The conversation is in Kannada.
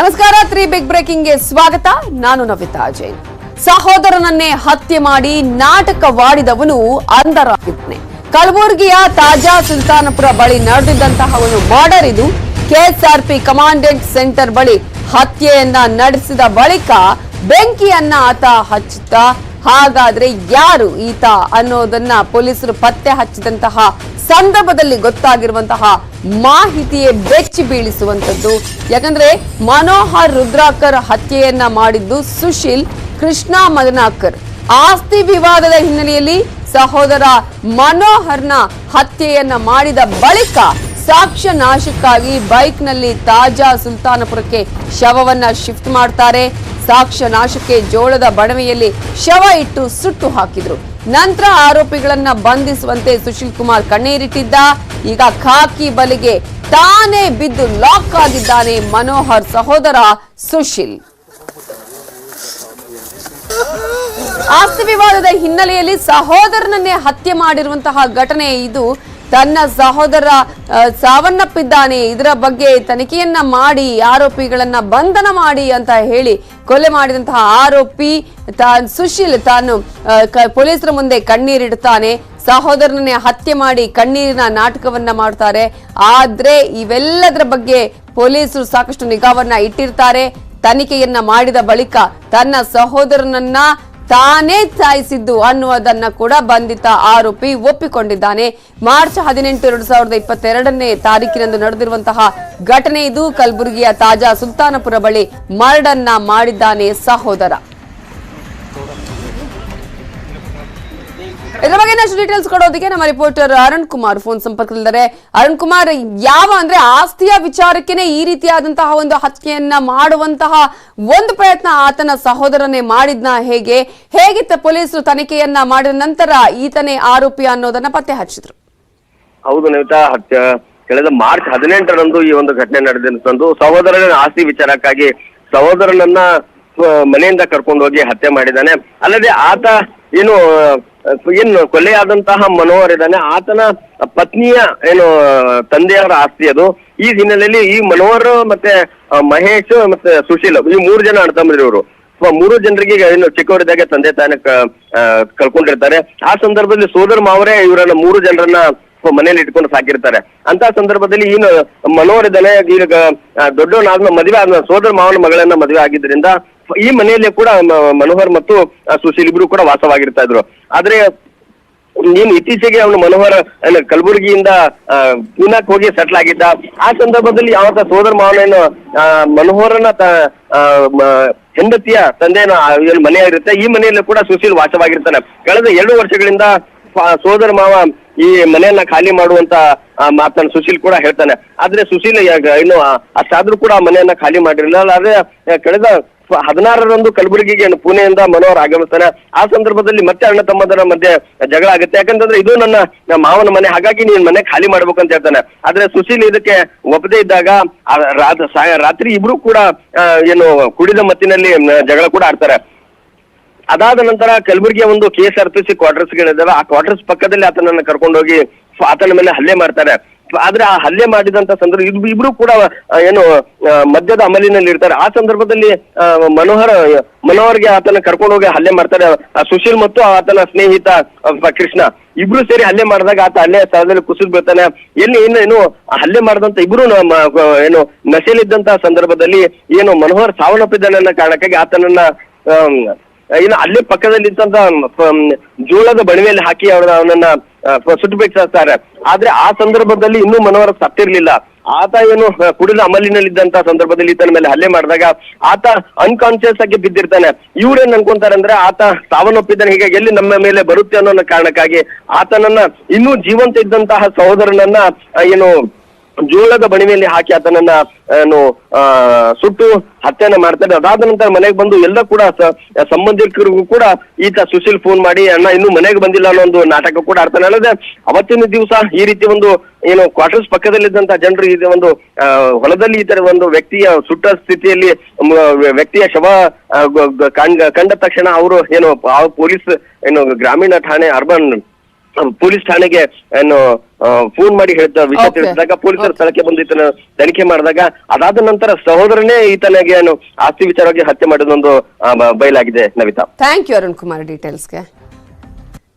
ನಮಸ್ಕಾರ, 3 ಬಿಗ್ ಬ್ರೇಕಿಂಗ್ಗೆ ಸ್ವಾಗತ. ನಾನು ನವಿತಾ ಜೈನ್. ಸಹೋದರನನ್ನೇ ಹತ್ಯೆ ಮಾಡಿ ನಾಟಕವಾಡಿದವನು ಅಂಧರಾಗಿದ್ದಾನೆ. ಕಲಬುರಗಿಯ ತಾಜಾ ಸುಲ್ತಾನಪುರ ಬಳಿ ನಡೆದಿದ್ದಂತಹ ಒಂದು ಮರ್ಡರ್ ಇದು. ಕೆಎಸ್ಆರ್ಪಿ ಕಮಾಂಡೆಂಟ್ ಸೆಂಟರ್ ಬಳಿ ಹತ್ಯೆಯನ್ನ ನಡೆಸಿದ ಬಳಿಕ ಬೆಂಕಿಯನ್ನ ಆತ ಹಚ್ಚುತ್ತ, ಹಾಗಾದ್ರೆ ಯಾರು ಈತ ಅನ್ನೋದನ್ನ ಪೊಲೀಸರು ಪತ್ತೆ ಹಚ್ಚಿದಂತಹ ಸಂದರ್ಭದಲ್ಲಿ ಗೊತ್ತಾಗಿರುವಂತಹ ಮಾಹಿತಿಯೇ ಬೆಚ್ಚಿ ಬೀಳಿಸುವಂತದ್ದು. ಯಾಕಂದ್ರೆ ಮನೋಹರ್ ರುದ್ರಾಕರ್ ಹತ್ಯೆಯನ್ನ ಮಾಡಿದ್ದು ಸುಶೀಲ್ ಕೃಷ್ಣ ಮದನಾಕರ್. ಆಸ್ತಿ ವಿವಾದದ ಹಿನ್ನೆಲೆಯಲ್ಲಿ ಸಹೋದರ ಮನೋಹರ್ನ ಹತ್ಯೆಯನ್ನ ಮಾಡಿದ ಬಳಿಕ ಸಾಕ್ಷ್ಯ ನಾಶಕ್ಕಾಗಿ ಬೈಕ್ನಲ್ಲಿ ತಾಜಾ ಸುಲ್ತಾನಪುರಕ್ಕೆ ಶವವನ್ನ ಶಿಫ್ಟ್ ಮಾಡ್ತಾರೆ. ಸಾಕ್ಷ್ಯ ನಾಶಕ್ಕೆ ಜೋಳದ ಬಣವೆಯಲ್ಲಿ ಶವ ಇಟ್ಟು ಸುಟ್ಟು ಹಾಕಿದ್ರು. ನಂತರ ಆರೋಪಿಗಳನ್ನ ಬಂಧಿಸುವಂತೆ ಸುಶೀಲ್ ಕುಮಾರ್ ಕಣ್ಣೀರಿಟ್ಟಿದ್ದ. ಈಗ ಖಾಕಿ ಬಲಿಗೆ ತಾನೇ ಬಿದ್ದು ಲಾಕ್ ಆಗಿದ್ದಾನೆ ಮನೋಹರ್ ಸಹೋದರ ಸುಶೀಲ್. ಆಸ್ತಿ ವಿವಾದದ ಹಿನ್ನೆಲೆಯಲ್ಲಿ ಸಹೋದರನನ್ನೇ ಹತ್ಯೆ ಮಾಡಿರುವಂತಹ ಘಟನೆ ಇದು. ತನ್ನ ಸಹೋದರ ಸಾವನ್ನಪ್ಪಿದ್ದಾನೆ, ಇದರ ಬಗ್ಗೆ ತನಿಖೆಯನ್ನ ಮಾಡಿ ಆರೋಪಿಗಳನ್ನ ಬಂಧನ ಮಾಡಿ ಅಂತ ಹೇಳಿ ಕೊಲೆ ಮಾಡಿದಂತಹ ಆರೋಪಿ ಸುಶೀಲ್ ತಾನು ಪೊಲೀಸರ ಮುಂದೆ ಕಣ್ಣೀರಿಡುತ್ತಾನೆ. ಸಹೋದರನನ್ನೇ ಹತ್ಯೆ ಮಾಡಿ ಕಣ್ಣೀರಿನ ನಾಟಕವನ್ನ ಮಾಡ್ತಾರೆ. ಆದ್ರೆ ಇವೆಲ್ಲದರ ಬಗ್ಗೆ ಪೊಲೀಸರು ಸಾಕಷ್ಟು ನಿಗಾವನ್ನ ಇಟ್ಟಿರ್ತಾರೆ. ತನಿಖೆಯನ್ನ ಮಾಡಿದ ಬಳಿಕ ತನ್ನ ಸಹೋದರನನ್ನ ತಾನೇ ಸಾಯಿಸಿದ್ದು ಅನ್ನುವುದನ್ನ ಕೂಡ ಬಂಧಿತ ಆರೋಪಿ ಒಪ್ಪಿಕೊಂಡಿದ್ದಾನೆ. ಮಾರ್ಚ್ 18, 2022ನೇ ತಾರೀಕಿನಂದು ನಡೆದಿರುವಂತಹ ಘಟನೆ ಇದು. ಕಲಬುರಗಿಯ ತಾಜಾ ಸುಲ್ತಾನಪುರ ಬಳಿ ಮರ್ಡರ್ನ ಮಾಡಿದ್ದಾನೆ ಸಹೋದರ. ಇದರ ಬಗ್ಗೆ ಇನ್ನಷ್ಟು ಡೀಟೇಲ್ಸ್ ಕೊಡೋದಕ್ಕೆ ನಮ್ಮ ರಿಪೋರ್ಟರ್ ಅರುಣ್ ಕುಮಾರ್ ಫೋನ್ ಸಂಪರ್ಕದಲ್ಲಿದ್ದಾರೆ. ಅರುಣ್ ಕುಮಾರ್, ಆಸ್ತಿಯ ವಿಚಾರಕ್ಕೆ ಈ ರೀತಿಯಾದಂತಹ ಒಂದು ಹತ್ಯೆಯನ್ನ ಮಾಡುವಂತಹ ಒಂದು ಪ್ರಯತ್ನ ಆತನ ಸಹೋದರನೇ ಮಾಡಿದ್ನ? ಹೇಗಿತ್ತ ಪೊಲೀಸರು ತನಿಖೆಯನ್ನ ಮಾಡಿದ ನಂತರ ಈತನೇ ಆರೋಪಿ ಅನ್ನೋದನ್ನ ಪತ್ತೆ ಹಚ್ಚಿದ್ರು? ಹೌದು ನವಿತಾ, ಕಳೆದ ಮಾರ್ಚ್ 18ರಂದು ಈ ಒಂದು ಘಟನೆ ನಡೆದಂತಂದು ಸಹೋದರನ ಆಸ್ತಿ ವಿಚಾರಕ್ಕಾಗಿ ಸಹೋದರನನ್ನ ಮನೆಯಿಂದ ಕರ್ಕೊಂಡು ಹೋಗಿ ಹತ್ಯೆ ಮಾಡಿದ್ದಾನೆ. ಅಲ್ಲದೆ ಆತ ಏನು ಕೊಲೆಯಾದಂತಹ ಮನೋಹರ್ ಇದ್ದಾನೆ, ಆತನ ಪತ್ನಿಯ ತಂದೆಯವರ ಆಸ್ತಿ ಅದು. ಈ ಹಿನ್ನೆಲೆಯಲ್ಲಿ ಈ ಮನೋಹರ್ ಮತ್ತೆ ಮಹೇಶ್ ಮತ್ತೆ ಸುಶೀಲ್ ಈ 3 ಜನ ಅಣ್ತಂಬ್ರು ಇವರು. 3 ಜನರಿಗೆ ಚಿಕ್ಕವರಿದ್ದಾಗ ತಂದೆ ತಾನೇ ಕಳ್ಕೊಂಡಿರ್ತಾರೆ. ಆ ಸಂದರ್ಭದಲ್ಲಿ ಸೋದರ ಮಾವರೇ ಇವರನ್ನ 3 ಜನರನ್ನ ಮನೇಲಿ ಇಟ್ಕೊಂಡು ಸಾಕಿರ್ತಾರೆ. ಅಂತ ಸಂದರ್ಭದಲ್ಲಿ ಈ ಮನೋಹರ್ ಇದ್ದಾನೆ, ಈಗ ದೊಡ್ಡವನಾದ್ಮೇಲೆ ಮದುವೆ ಆದ್ಮೇಲೆ ಸೋದರ ಮಾವನ ಮಗಳನ್ನ ಮದುವೆ ಆಗಿದ್ದರಿಂದ ಈ ಮನೆಯಲ್ಲೇ ಕೂಡ ಮನೋಹರ್ ಮತ್ತು ಸುಶೀಲ್ ಇಬ್ರು ಕೂಡ ವಾಸವಾಗಿರ್ತಾ ಇದ್ರು. ಆದ್ರೆ ನೀನು ಇತ್ತೀಚೆಗೆ ಅವನು ಮನೋಹರ್ ಕಲಬುರಗಿಯಿಂದ ಪೂನಾಕ್ ಹೋಗಿ ಸೆಟ್ಲ್ ಆಗಿದ್ದ. ಆ ಸಂದರ್ಭದಲ್ಲಿ ಯಾವತ್ತ ಸೋದರ ಮಾವನೇನು ಮನೋಹರನ ಹೆಂಡತಿಯ ತಂದೆನ ಮನೆ ಇರುತ್ತೆ. ಈ ಮನೆಯಲ್ಲೂ ಕೂಡ ಸುಶೀಲ್ ವಾಸವಾಗಿರ್ತಾನೆ. ಕಳೆದ 2 ವರ್ಷಗಳಿಂದ ಸೋದರ ಮಾವ ಈ ಮನೆಯನ್ನ ಖಾಲಿ ಮಾಡುವಂತ ಮಾತನ್ನ ಸುಶೀಲ್ ಕೂಡ ಹೇಳ್ತಾನೆ. ಆದ್ರೆ ಸುಶೀಲ್ ಇನ್ನು ಅಷ್ಟಾದ್ರೂ ಕೂಡ ಮನೆಯನ್ನ ಖಾಲಿ ಮಾಡಿರಲಿಲ್ಲ. ಆದ್ರೆ ಕಳೆದ 16ರಂದು ಕಲಬುರಗಿಗೆ ಪುಣೆಯಿಂದ ಮನೋಹರ್ ಆಗಮಿಸ್ತಾನೆ. ಆ ಸಂದರ್ಭದಲ್ಲಿ ಮತ್ತೆ ಅಣ್ಣ ತಮ್ಮದರ ಮಧ್ಯೆ ಜಗಳ ಆಗುತ್ತೆ. ಯಾಕಂತಂದ್ರೆ ಇದು ನನ್ನ ಮಾವನ ಮನೆ, ಹಾಗಾಗಿ ನೀನ್ ಮನೆ ಖಾಲಿ ಮಾಡ್ಬೇಕಂತ ಹೇಳ್ತಾನೆ. ಆದ್ರೆ ಸುಶೀಲ್ ಇದಕ್ಕೆ ಒಪ್ಪದೇ ಇದ್ದಾಗ ರಾತ್ರಿ ಇಬ್ರು ಕೂಡ ಕುಡಿದ ಮತ್ತಿನಲ್ಲಿ ಜಗಳ ಕೂಡ ಆಡ್ತಾರೆ. ಅದಾದ ನಂತರ ಕಲಬುರಗಿಯ ಒಂದು KSRTC ಕ್ವಾರ್ಟರ್ಸ್ಗಳಿದ್ದಾವೆ. ಆ ಕ್ವಾರ್ಟರ್ಸ್ ಪಕ್ಕದಲ್ಲಿ ಆತನನ್ನ ಕರ್ಕೊಂಡೋಗಿ ಆತನ ಮೇಲೆ ಹಲ್ಲೆ ಮಾಡ್ತಾರೆ. ಆದ್ರೆ ಆ ಹಲ್ಲೆ ಮಾಡಿದಂತ ಸಂದರ್ಭ ಇಬ್ರು ಕೂಡ ಮದ್ಯದ ಅಮಲಿನಲ್ಲಿ ಇರ್ತಾರೆ. ಆ ಸಂದರ್ಭದಲ್ಲಿ ಮನೋಹರ್ಗೆ ಆತನ ಕರ್ಕೊಂಡೋಗಿ ಹಲ್ಲೆ ಮಾಡ್ತಾರೆ. ಸುಶೀಲ್ ಮತ್ತು ಆತನ ಸ್ನೇಹಿತ ಕೃಷ್ಣ ಇಬ್ರು ಸೇರಿ ಹಲ್ಲೆ ಮಾಡಿದಾಗ ಆತ ಹಲ್ಲೆ ಸ್ಥಳದಲ್ಲಿ ಕುಸಿದು ಬೀಳ್ತಾನೆ. ಹಲ್ಲೆ ಮಾಡಿದಂತ ಇಬ್ರು ನಶೆಯಲ್ಲಿದ್ದಂತಹ ಸಂದರ್ಭದಲ್ಲಿ ಮನೋಹರ್ ಸಾವನ್ನಪ್ಪಿದ್ದಾನೆ ಅನ್ನೋ ಕಾರಣಕ್ಕಾಗಿ ಆತನನ್ನ ಅಲ್ಲೇ ಪಕ್ಕದಲ್ಲಿದ್ದಂತ ಜೋಳದ ಬಣವೆಯಲ್ಲಿ ಹಾಕಿ ಅವನನ್ನ ಸುಟ್ಟು ಬಿಡ್ತಾರೆ. ಆದ್ರೆ ಆ ಸಂದರ್ಭದಲ್ಲಿ ಇನ್ನೂ ಮನೋಹರ್ ಸತ್ತಿರ್ಲಿಲ್ಲ. ಆತ ಕುಡಿದ ಅಮಲಿನಲ್ಲಿದ್ದಂತ ಸಂದರ್ಭದಲ್ಲಿ ಈತನ ಮೇಲೆ ಹಲ್ಲೆ ಮಾಡಿದಾಗ ಆತ ಅನ್ಕಾನ್ಶಿಯಸ್ ಆಗಿ ಬಿದ್ದಿರ್ತಾನೆ. ಇವ್ರೇನ್ ಅನ್ಕೊಂತಾರೆ ಅಂದ್ರೆ ಆತ ಸಾವನ್ನಪ್ಪಿದ್ದಾನೆ, ಹೀಗಾಗಿ ಎಲ್ಲಿ ನಮ್ಮ ಮೇಲೆ ಬರುತ್ತೆ ಅನ್ನೋ ಕಾರಣಕ್ಕಾಗಿ ಆತನನ್ನ ಇನ್ನೂ ಜೀವಂತ ಇದ್ದಂತಹ ಸಹೋದರನನ್ನ ಜೋಳದ ಬಣಿವೆಯಲ್ಲಿ ಹಾಕಿ ಆತನನ್ನ ಸುಟ್ಟು ಹತ್ಯೆಯನ್ನ ಮಾಡ್ತಾರೆ. ಅದಾದ ನಂತರ ಮನೆಗೆ ಬಂದು ಎಲ್ಲ ಕೂಡ ಸಂಬಂಧಿಕರಿಗೂ ಕೂಡ ಈತ ಸುಶೀಲ್ ಫೋನ್ ಮಾಡಿ ಅಣ್ಣ ಇನ್ನೂ ಮನೆಗೆ ಬಂದಿಲ್ಲ ಅನ್ನೋ ಒಂದು ನಾಟಕ ಕೂಡ ಆಡ್ತಾನೆ. ಅಲ್ಲದೆ ಅವತ್ತಿನ ದಿವಸ ಈ ರೀತಿ ಒಂದು ಕ್ವಾರ್ಟರ್ಸ್ ಪಕ್ಕದಲ್ಲಿದ್ದಂತ ಜನರು ಈ ಒಂದು ಹೊಲದಲ್ಲಿ ಈ ತರ ಒಂದು ವ್ಯಕ್ತಿಯ ಸುಟ್ಟ ಸ್ಥಿತಿಯಲ್ಲಿ ವ್ಯಕ್ತಿಯ ಶವ ಕಂಡ ತಕ್ಷಣ ಅವರು ಪೊಲೀಸ್ ಗ್ರಾಮೀಣ ಠಾಣೆ ಅರ್ಬನ್ ಪೊಲೀಸ್ ಠಾಣೆಗೆ ಏನು ಫೋನ್ ಮಾಡಿ ಹೇಳಿದ ವಿಷಯ Okay. ತಿಳಿಸಿದಾಗ ಪೊಲೀಸರು ಸ್ಥಳಕ್ಕೆ ಬಂದು ಈತನ ತನಿಖೆ ಮಾಡಿದಾಗ ಅದಾದ ನಂತರ ಸಹೋದರನೇ ಈತನಿಗೆ ಏನು ಆಸ್ತಿ ವಿಚಾರವಾಗಿ ಹತ್ಯೆ ಮಾಡಿದೊಂದು ಬಯಲಾಗಿದೆ ನವಿತಾ. Thank you Arun Kumar ಡೀಟೇಲ್ಸ್ಗೆ.